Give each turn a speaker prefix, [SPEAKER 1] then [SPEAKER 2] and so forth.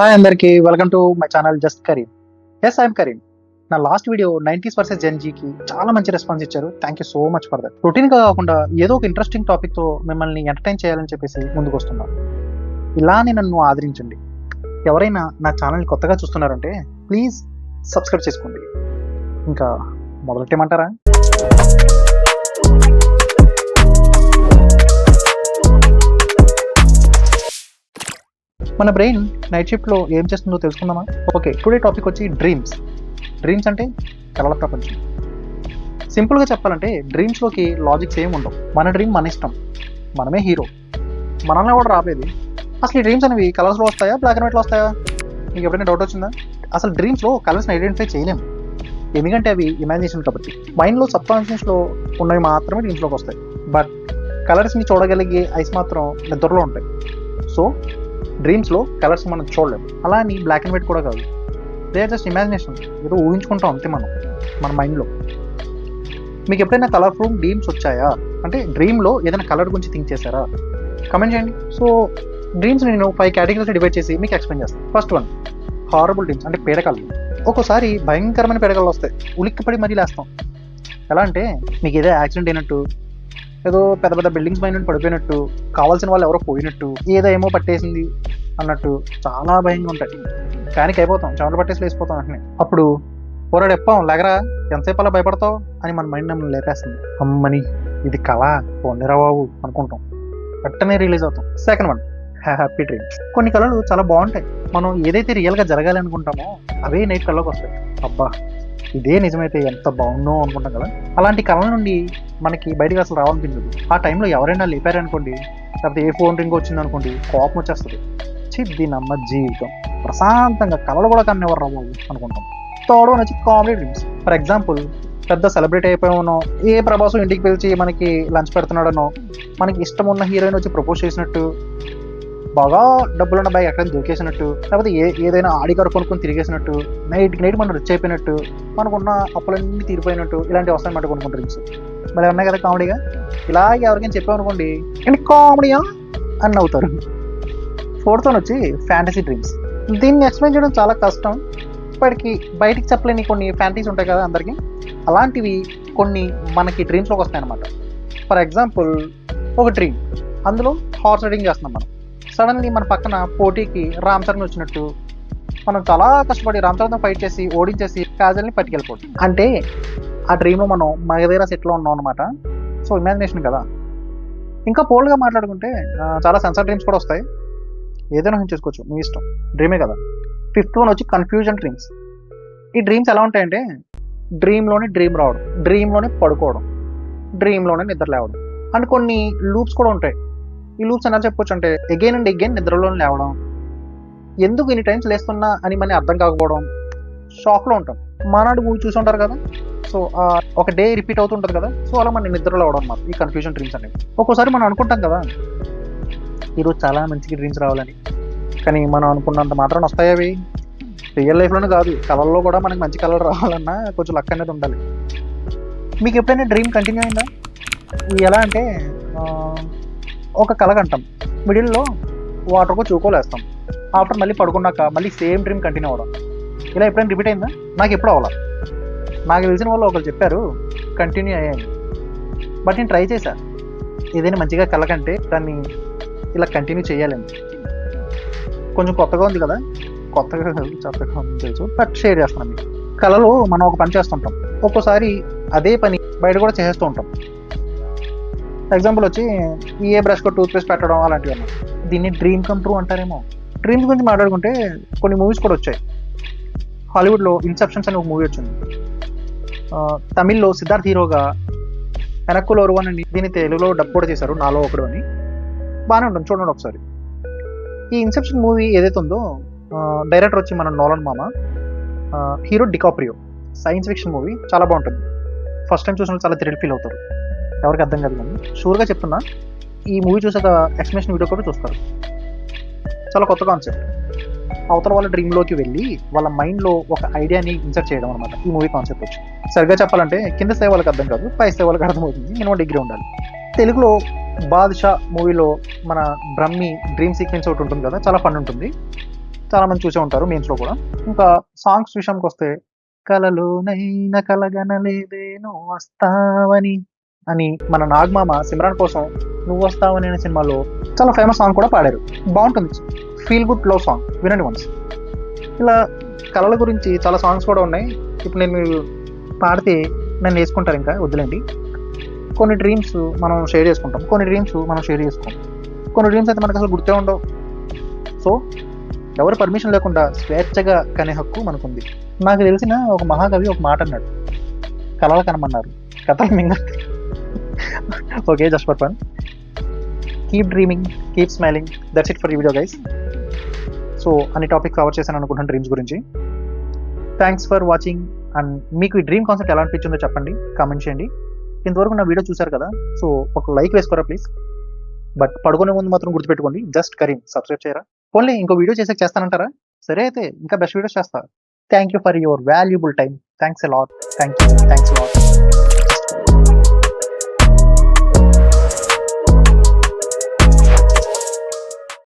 [SPEAKER 1] Hi అందరికీ welcome to my channel just Karim. Yes I'm Karim. నా last video 90s versus జెన్జీకి చాలా మంచి రెస్పాన్స్ ఇచ్చారు. Thank you so much for that. రొటీన్గా కాకుండా ఏదో ఒక ఇంట్రెస్టింగ్ టాపిక్తో మిమ్మల్ని ఎంటర్టైన్ చేయాలని చెప్పేసి ముందుకు వస్తున్నాను. ఇలానే నన్ను ఆదరించండి. ఎవరైనా నా ఛానల్ కొత్తగా చూస్తున్నారంటే ప్లీజ్ సబ్స్క్రైబ్ చేసుకోండి. ఇంకా మొదలెట్టేమంటారా? మన బ్రెయిన్ నైట్ షిఫ్ట్లో ఏం చేస్తుందో తెలుసుకుందామా? ఓకే, టుడే టాపిక్ వచ్చి డ్రీమ్స్. డ్రీమ్స్ అంటే కలల ప్రపంచం. సింపుల్గా చెప్పాలంటే డ్రీమ్స్లోకి లాజిక్స్ ఏమి ఉండవు. మన డ్రీమ్ మన ఇష్టం, మనమే హీరో, మనల్ని కూడా రాబేది. అసలు ఈ డ్రీమ్స్ అనేవి కలర్స్లో వస్తాయా, బ్లాక్ అండ్ వైట్లో వస్తాయా? మీకు ఎప్పుడైనా డౌట్ వచ్చిందా? అసలు డ్రీమ్స్లో కలర్స్ని ఐడెంటిఫై చేయలేము, ఎందుకంటే అవి ఇమాజినేషన్ కాబట్టి. మైండ్లో సబ్కాన్షియస్లో ఉన్నవి మాత్రమే డ్రీమ్స్లోకి వస్తాయి. బట్ కలర్స్ని చూడగలిగే ఐస్ మాత్రం నిద్రలో ఉంటాయి. సో డ్రీమ్స్లో కలర్స్ మనం చూడలేము. అలా అని బ్లాక్ అండ్ వైట్ కూడా కాదు, దే ఆర్ జస్ట్ ఇమాజినేషన్. ఏదో ఊహించుకుంటాం అంతే మన మైండ్లో. మీకు ఎప్పుడైనా కలర్ఫుల్ డ్రీమ్స్ వచ్చాయా? అంటే డ్రీమ్లో ఏదైనా కలర్ గురించి థింక్ చేశారా? కమెంట్ చేయండి. సో డ్రీమ్స్ నేను 5 కేటగిరీస్ డివైడ్ చేసి మీకు ఎక్స్ప్లెయిన్ చేస్తాను. ఫస్ట్ వన్, హారబుల్ డ్రీమ్స్, అంటే పీడకలు. ఒక్కోసారి భయంకరమైన పీడకలు వస్తాయి, ఉలిక్కిపడి మరీ లేస్తాం. ఎలా అంటే మీకు ఏదో యాక్సిడెంట్ అయినట్టు, ఏదో పెద్ద పెద్ద బిల్డింగ్స్ పైన పడిపోయినట్టు, కావాల్సిన వాళ్ళు ఎవరో పోయినట్టు, ఏదో ఏమో పట్టేసింది అన్నట్టు చాలా భయంగా ఉంటాయి. ప్యానిక్ అయిపోతాం, చెమటలు పట్టేసి లేసిపోతాం వెంటనే. అప్పుడు పోరాడు ఎప్పాం లేకరా, ఎంతసేపు అలా భయపడతావు అని మన మైండ్ నమ్మల్ని లేపేస్తుంది. అమ్మని ఇది కళ, పోన్నిరా బాబు అనుకుంటాం, వెంటనే రిలీజ్ అవుతాం. Second one, happy dreams. కొన్ని కళలు చాలా బాగుంటాయి. మనం ఏదైతే రియల్గా జరగాలి అనుకుంటామో అవే నైట్ కళ్ళకి వస్తాయి. అబ్బా ఇదే నిజమైతే ఎంత బాగుందో అనుకుంటాం కదా. అలాంటి కళల నుండి మనకి బయటకు అసలు రావాలనిపించదు. ఆ టైంలో ఎవరైనా లేపారనుకోండి, లేకపోతే ఏ ఫోన్ రింగ్ వచ్చింది అనుకోండి, కోపం వచ్చేస్తుంది. దీని అమ్మ జీవితం, ప్రశాంతంగా కళలు కూడా కన్నెవరు రావు అనుకుంటాం. థర్డ్ వన్ వచ్చి కామెడీ డ్రీమ్స్. ఫర్ ఎగ్జాంపుల్, పెద్ద సెలబ్రిటీ అయిపోయానో, ఏ ప్రభాసం ఇంటికి పిలిచి మనకి లంచ్ పెడుతున్నాడనో, మనకి ఇష్టం ఉన్న హీరోయిన్ వచ్చి ప్రపోజ్ చేసినట్టు, బాగా డబ్బులున్న బ్యాగ్ ఎక్కడైనా దొరికేసినట్టు, లేకపోతే ఏదైనా ఆడికారు కొనుక్కొని తిరిగేసినట్టు, నైట్ మనం రిచ్ అయిపోయినట్టు, మనకున్న అప్పులన్నీ తీరిపోయినట్టు, ఇలాంటివి వస్తాయన్నమాట కొన్ని డ్రీమ్స్. మరి ఉన్నాయి కదా కామెడీగా. ఇలాగే ఎవరికైనా చెప్పామనుకోండి, ఏంటి కామెడీయా అని నవ్వుతారు. ఫోర్త్ వన్ వచ్చి ఫ్యాంటసీ డ్రీమ్స్. దీన్ని ఎక్స్ప్లెయిన్ చేయడం చాలా కష్టం. ఇప్పటికి బయటికి చెప్పలేని కొన్ని ఫ్యాంటసీస్ ఉంటాయి కదా అందరికీ, అలాంటివి కొన్ని మనకి డ్రీమ్స్లోకి వస్తాయి అన్నమాట. ఫర్ ఎగ్జాంపుల్, ఒక డ్రీమ్, అందులో హార్స్ రైడింగ్ చేస్తున్నాం మనం. సడన్లీ మన పక్కన పోటీకి రామ్ చరణ్ వచ్చినట్టు, మనం చాలా కష్టపడి రామ్ చరణ్తో ఫైట్ చేసి ఓడించేసి కాజల్ని పట్టుకెళ్ళిపోవచ్చు. అంటే ఆ డ్రీమ్లో మనం మగధీర సెట్లో ఉన్నాం అనమాట. సో ఇమాజినేషన్ కదా. ఇంకా పోల్డ్గా మాట్లాడుకుంటే చాలా సెన్సార్ డ్రీమ్స్ కూడా వస్తాయి. ఏదైనా ఊహించేసుకోవచ్చు, మీ ఇష్టం, డ్రీమే కదా. ఫిఫ్త్ వన్ వచ్చి కన్ఫ్యూజన్ డ్రీమ్స్. ఈ డ్రీమ్స్ ఎలా ఉంటాయంటే డ్రీమ్లోనే డ్రీమ్ రావడం, డ్రీమ్లోనే పడుకోవడం, డ్రీమ్లోనే నిద్ర లేవడం, అండ్ కొన్ని లూప్స్ కూడా ఉంటాయి. ఈ లూప్స్ ఎలా చెప్పొచ్చు అంటే అగైన్ అండ్ అగైన్ నిద్రలో లేవడం, ఎందుకు ఇన్ని టైమ్స్ లేస్తున్నా అని మనకి అర్థం కాకపోవడం, షాక్లో ఉంటాం. మానాడు మూవీ చూసి ఉంటారు కదా. సో ఒక డే రిపీట్ అవుతుంటుంది కదా. సో అలా మన నిద్రలో అవడం అన్నమాట ఈ కన్ఫ్యూజన్ డ్రీమ్స్ అనేవి. ఒక్కోసారి మనం అనుకుంటాం కదా ఈరోజు చాలా మంచి డ్రీమ్స్ రావాలని, కానీ మనం అనుకున్నంత మాత్రం వస్తాయి అవి. రియల్ లైఫ్లోనే కాదు, కళల్లో కూడా మనకి మంచి కళలు రావాలన్నా కొంచెం లక్ అనేది ఉండాలి. మీకు ఎప్పుడైనా డ్రీమ్ కంటిన్యూ అయిందా? ఎలా అంటే ఒక కళ కంటాం, మిడిల్లో వాటర్కు చూకోలేస్తాం, ఆఫ్టర్ మళ్ళీ పడుకున్నాక మళ్ళీ సేమ్ డ్రీమ్ కంటిన్యూ అవ్వడం. ఇలా ఎప్పుడైనా రిపీట్ అయిందా? నాకు ఎప్పుడు అవ్వాలి. నాకు తెలిసిన వాళ్ళు ఒకరు చెప్పారు కంటిన్యూ అయ్యాను. బట్ నేను ట్రై చేశాను, ఏదైనా మంచిగా కళ కంటే దాన్ని ఇలా కంటిన్యూ చేయాలని. కొంచెం కొత్తగా ఉంది కదా, కొత్తగా చెత్తగా తెలుసు, బట్ షేర్ చేస్తున్నాను మీకు. కళలో మనం ఒక పని చేస్తుంటాం, ఒక్కోసారి అదే పని బయట కూడా చేస్తూ ఉంటాం. ఎగ్జాంపుల్ వచ్చి ఏ బ్రష్కో టూత్ పేస్ట్ పెట్టడం అలాంటివి అన్నమాట. దీన్ని డ్రీమ్ కమ్ ట్రూ అంటారేమో. డ్రీమ్స్ గురించి మాట్లాడుకుంటే కొన్ని మూవీస్ కూడా వచ్చాయి. హాలీవుడ్లో ఇన్సెప్షన్స్ అనే ఒక మూవీ వచ్చింది. తమిళ్లో సిద్ధార్థ్ హీరోగా వెనక్కులో ఒరువన్ అని, దీన్ని తెలుగులో డబ్ కూడా చేశారు, నాలో ఒకడు అని. బాగానే ఉంటుంది, చూడండి ఒకసారి. ఈ ఇన్సెప్షన్ మూవీ ఏదైతే ఉందో, డైరెక్టర్ వచ్చి మన నోలన్ మామ, hero DiCaprio. Science fiction movie, చాలా బాగుంటుంది. ఫస్ట్ టైం చూసిన చాలా థ్రిల్ ఫీల్ అవుతారు. ఎవరికి అర్థం కాదు కానీ షూర్గా చెప్తున్నా, ఈ మూవీ చూసాక ఎక్స్ప్లెనేషన్ వీడియో కూడా చూస్తారు. చాలా కొత్త కాన్సెప్ట్. అవతల వాళ్ళ డ్రీమ్లోకి వెళ్ళి వాళ్ళ మైండ్లో ఒక ఐడియాని ఇన్సర్ట్ చేయడం అనమాట ఈ మూవీ కాన్సెప్ట్ వచ్చి. సరిగ్గా చెప్పాలంటే కింద స్థాయి వాళ్ళకి అర్థం కాదు, పై స్థాయి వాళ్ళకి అర్థమవుతుంది. మినిమం డిగ్రీ ఉండాలి. తెలుగులో బాద్షా మూవీలో మన బ్రహ్మి డ్రీమ్ సీక్వెన్స్ ఒకటి ఉంటుంది కదా, చాలా ఫన్ ఉంటుంది. చాలామంది చూసే ఉంటారు మీమ్స్లో కూడా. ఇంకా సాంగ్స్ విషయానికి వస్తే కలలోనైనా కలగనలేదే నువ్వు వస్తావని అని మన నాగమామ సిమ్రాన్ కోసం నువ్వు వస్తావని అనే సినిమాలో చాలా ఫేమస్ సాంగ్ కూడా పాడారు. బాగుంటుంది, ఫీల్ గుడ్ లవ్ సాంగ్, వినండి వన్స్. ఇలా కళల గురించి చాలా సాంగ్స్ కూడా ఉన్నాయి. ఇప్పుడు నేను పాడితే నన్ను వేసుకుంటారు, ఇంకా వద్దులేండి. కొన్ని డ్రీమ్స్ మనం షేర్ చేసుకుంటాం, కొన్ని డ్రీమ్స్ మనం షేర్ చేసుకోం. కొన్ని డ్రీమ్స్ అయితే మనకు అసలు గుర్తే ఉండవు. సో ఎవరు పర్మిషన్ లేకుండా స్వేచ్ఛగా కనే హక్కు మనకుంది. నాకు తెలిసిన ఒక మహాకవి ఒక మాట అన్నాడు, కళలు కనమన్నారు, కథలు మింగ. Okay, just for fun. Keep dreaming, keep smiling. That's it for ఈ వీడియో గైస్. సో అన్ని టాపిక్ కవర్ చేశాను అనుకుంటున్నాను డ్రీమ్స్ గురించి. Thanks for watching. అండ్ మీకు ఈ డ్రీమ్ కాన్సెప్ట్ ఎలా అనిపించిందో చెప్పండి, కామెంట్ చేయండి. ఇంతవరకు నా వీడియో చూశారు కదా, సో ఒక లైక్ వేసుకోరా ప్లీజ్. బట్ పడుకునే ముందు మాత్రం గుర్తుపెట్టుకోండి, జస్ట్ కరీం సబ్స్క్రైబ్ చేయరా. ఓన్లీ ఇంకో వీడియో చేస్తానంటారా? సరే అయితే ఇంకా బెస్ట్ వీడియోస్ చేస్తా. Thank you for your valuable time. Thanks a lot. Thanks a lot.